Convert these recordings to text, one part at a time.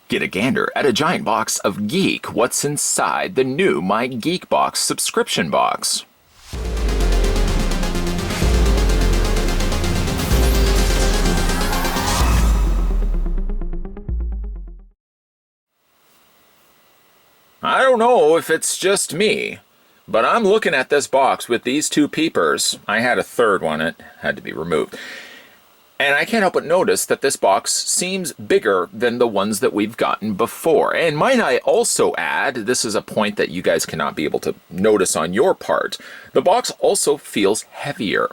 Get a gander at a giant box of geek. What's inside the new My Geek Box subscription box? I don't know if it's just me, but I'm looking at this box with these two peepers. I had a third one, it had to be removed. And I can't help but notice that this box seems bigger than the ones that we've gotten before. And might I also add, this is a point that you guys cannot be able to notice on your part, the box also feels heavier.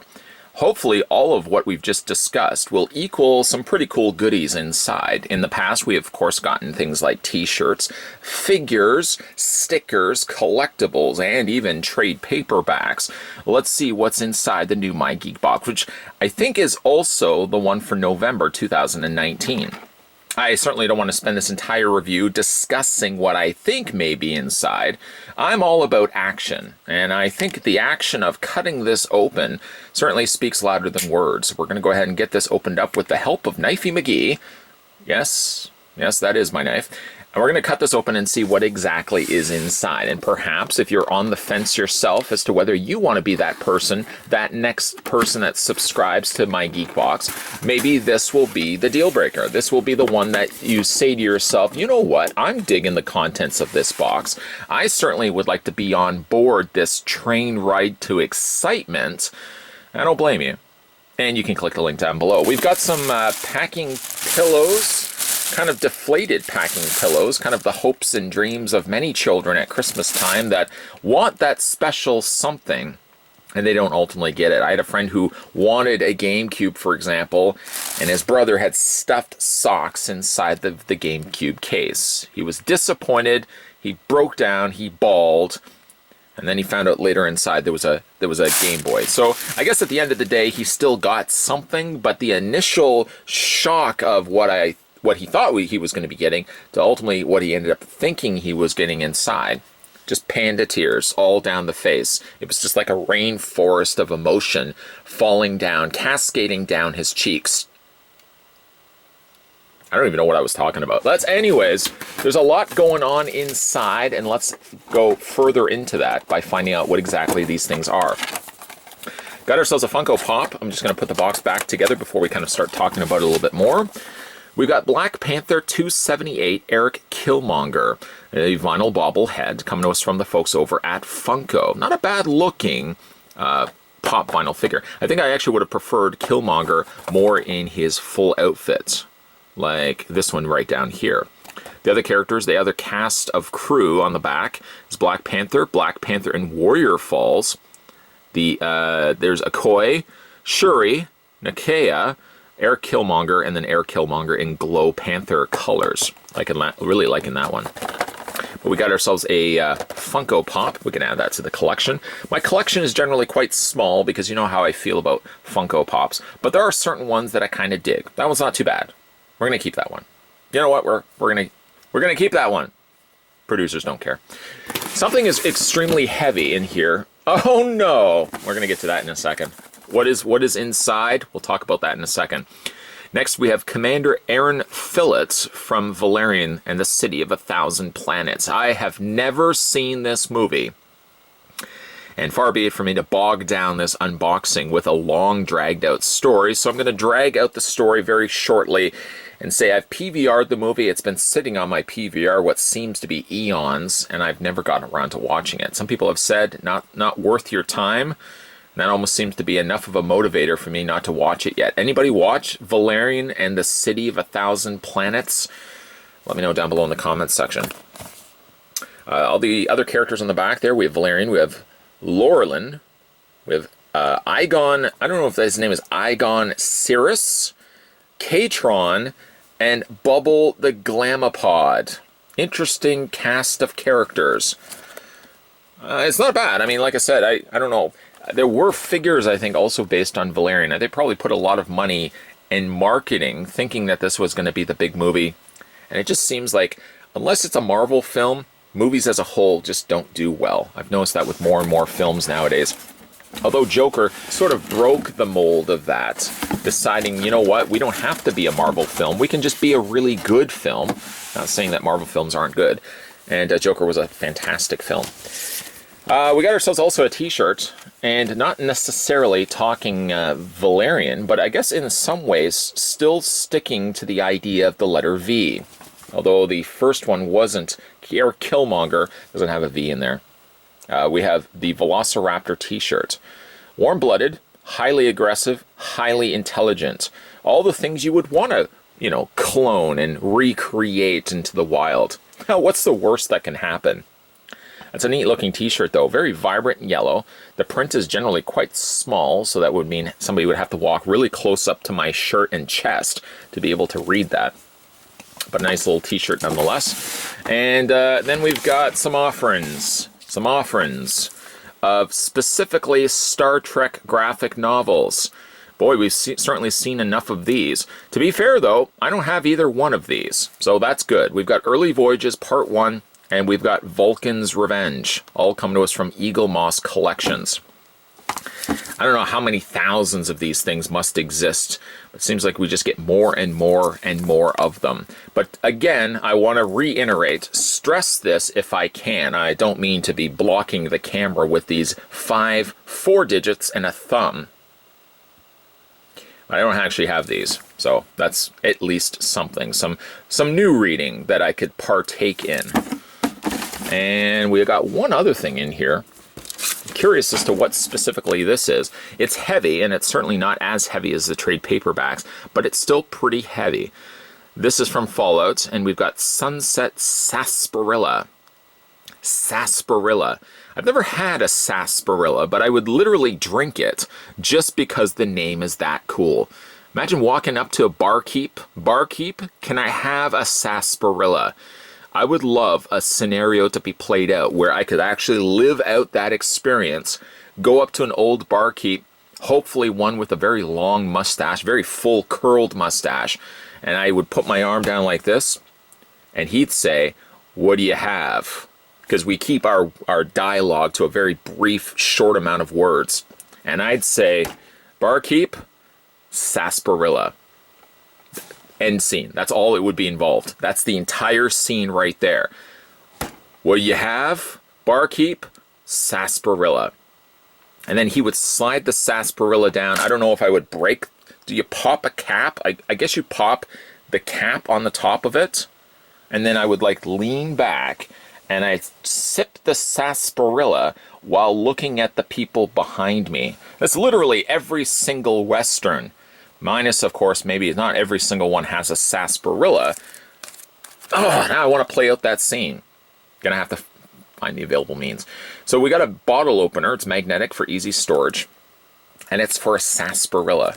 Hopefully all of what we've just discussed will equal some pretty cool goodies inside. In the past, we have, of course, gotten things like t-shirts, figures, stickers, collectibles, and even trade paperbacks. Let's see what's inside the new My Geek Box, which I think is also the one for November 2019. I certainly don't want to spend this entire review discussing what I think may be inside. I'm all about action, and I think the action of cutting this open certainly speaks louder than words. We're going to go ahead and get this opened up with the help of Knifey McGee. Yes, that is my knife. And we're going to cut this open and see what exactly is inside. And perhaps if you're on the fence yourself as to whether you want to be that person, that next person that subscribes to My Geek Box, maybe this will be the deal breaker. This will be the one that you say to yourself, you know what, I'm digging the contents of this box. I certainly would like to be on board this train ride to excitement. I don't blame you. And you can click the link down below. We've got some packing pillows. Kind of deflated packing pillows, kind of the hopes and dreams of many children at Christmas time that want that special something and they don't ultimately get it. I had a friend who wanted a GameCube, for example, and his brother had stuffed socks inside the GameCube case. He was disappointed, he broke down, he bawled, and then he found out later inside there was a Game Boy. So I guess at the end of the day he still got something, but the initial shock of what he thought he was going to be getting to ultimately what he ended up thinking he was getting inside. Just panda tears all down the face. It was just like a rainforest of emotion falling down, cascading down his cheeks. I don't even know what I was talking about. Anyways, there's a lot going on inside, and let's go further into that by finding out what exactly these things are. Got ourselves a Funko Pop. I'm just going to put the box back together before we kind of start talking about it a little bit more. We've got Black Panther 278 Eric Killmonger, a vinyl bobblehead coming to us from the folks over at Funko. Not a bad looking pop vinyl figure. I think I actually would have preferred Killmonger more in his full outfit, like this one right down here. The other characters, the other cast of crew on the back is Black Panther and Warrior Falls. There's Okoye, Shuri, Nakia, Eric Killmonger, and then Eric Killmonger in Glow Panther colors. Really liking that one. But we got ourselves a Funko Pop. We can add that to the collection. My collection is generally quite small because you know how I feel about Funko Pops. But there are certain ones that I kind of dig. That one's not too bad. We're gonna keep that one. You know what? We're gonna keep that one. Producers don't care. Something is extremely heavy in here. Oh no! We're gonna get to that in a second. What is inside? We'll talk about that in a second. Next, we have Commander Aaron Phillips from Valerian and the City of a Thousand Planets. I have never seen this movie, and far be it for me to bog down this unboxing with a long, dragged-out story, so I'm going to drag out the story very shortly and say I've PVR'd the movie. It's been sitting on my PVR what seems to be eons, and I've never gotten around to watching it. Some people have said not worth your time. That almost seems to be enough of a motivator for me not to watch it yet. Anybody watch Valerian and the City of a Thousand Planets? Let me know down below in the comments section. All the other characters on the back there, we have Valerian, we have Laurelin, we have Igon, I don't know if his name is Igon Cirrus, Katron, and Bubble the Glamapod. Interesting cast of characters. It's not bad. I mean, like I said, I don't know. There were figures, I think, also based on Valerian. They probably put a lot of money in marketing, thinking that this was going to be the big movie. And it just seems like, unless it's a Marvel film, movies as a whole just don't do well. I've noticed that with more and more films nowadays. Although Joker sort of broke the mold of that, deciding, you know what, we don't have to be a Marvel film. We can just be a really good film. Not saying that Marvel films aren't good. And Joker was a fantastic film. We got ourselves also a t-shirt, and not necessarily talking Valerian, but I guess in some ways still sticking to the idea of the letter V. Although the first one wasn't, Killmonger doesn't have a V in there. We have the Velociraptor t-shirt. Warm-blooded, highly aggressive, highly intelligent. All the things you would want to, you know, clone and recreate into the wild. Now, what's the worst that can happen? It's a neat looking t-shirt though, very vibrant yellow. The print is generally quite small, so that would mean somebody would have to walk really close up to my shirt and chest to be able to read that. But a nice little t-shirt nonetheless. And then we've got some offerings. Some offerings of specifically Star Trek graphic novels. Boy, we've certainly seen enough of these. To be fair though, I don't have either one of these, so that's good. We've got Early Voyages Part 1, and we've got Vulcan's Revenge, all come to us from Eaglemoss Collections. I don't know how many thousands of these things must exist. It seems like we just get more and more and more of them. But again, I want to reiterate, stress this if I can. I don't mean to be blocking the camera with these 4 digits and a thumb. I don't actually have these, so that's at least something. Some new reading that I could partake in. And we got one other thing in here. I'm curious as to what specifically this is. It's heavy, and it's certainly not as heavy as the trade paperbacks, but it's still pretty heavy. This is from Fallout, and we've got Sunset Sarsaparilla. Sarsaparilla. I've never had a sarsaparilla, but I would literally drink it just because the name is that cool. Imagine walking up to a barkeep. Barkeep, can I have a sarsaparilla? I would love a scenario to be played out where I could actually live out that experience, go up to an old barkeep, hopefully one with a very long mustache, very full curled mustache, and I would put my arm down like this, and he'd say, "What do you have?" Because we keep our dialogue to a very brief, short amount of words. And I'd say, "Barkeep, sarsaparilla." End scene. That's all it would be involved. That's the entire scene right there. What do you have? Barkeep, sarsaparilla. And then he would slide the sarsaparilla down. I don't know if I would break. Do you pop a cap? I guess you pop the cap on the top of it. And then I would like lean back and I'd sip the sarsaparilla while looking at the people behind me. That's literally every single Western. Minus, of course, maybe not every single one has a sarsaparilla. Oh, now I want to play out that scene. Gonna have to find the available means. So we got a bottle opener. It's magnetic for easy storage. And it's for a sarsaparilla.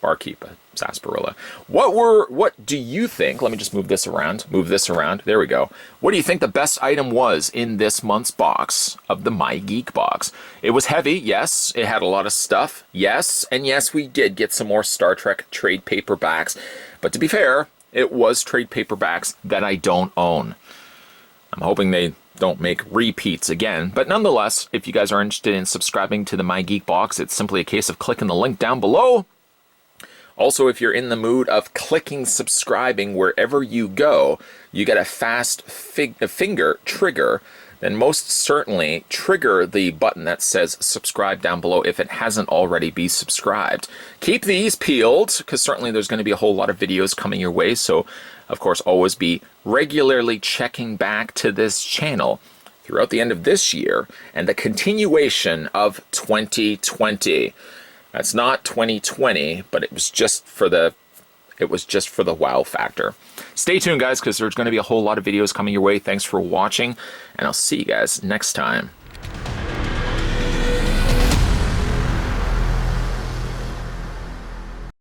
Barkeep, a sarsaparilla. What do you think? Let me just move this around. Move this around. There we go. What do you think the best item was in this month's box of the My Geek box? It was heavy, yes. It had a lot of stuff, yes. And yes, we did get some more Star Trek trade paperbacks. But to be fair, it was trade paperbacks that I don't own. I'm hoping they don't make repeats again. But nonetheless, if you guys are interested in subscribing to the My Geek box, it's simply a case of clicking the link down below. Also, if you're in the mood of clicking subscribing wherever you go, you get a fast finger trigger, then most certainly trigger the button that says subscribe down below if it hasn't already been subscribed. Keep these peeled, because certainly there's going to be a whole lot of videos coming your way, so of course always be regularly checking back to this channel throughout the end of this year and the continuation of 2020. That's not 2020, but it was just for the wow factor. Stay tuned, guys, because there's going to be a whole lot of videos coming your way. Thanks for watching, and I'll see you guys next time.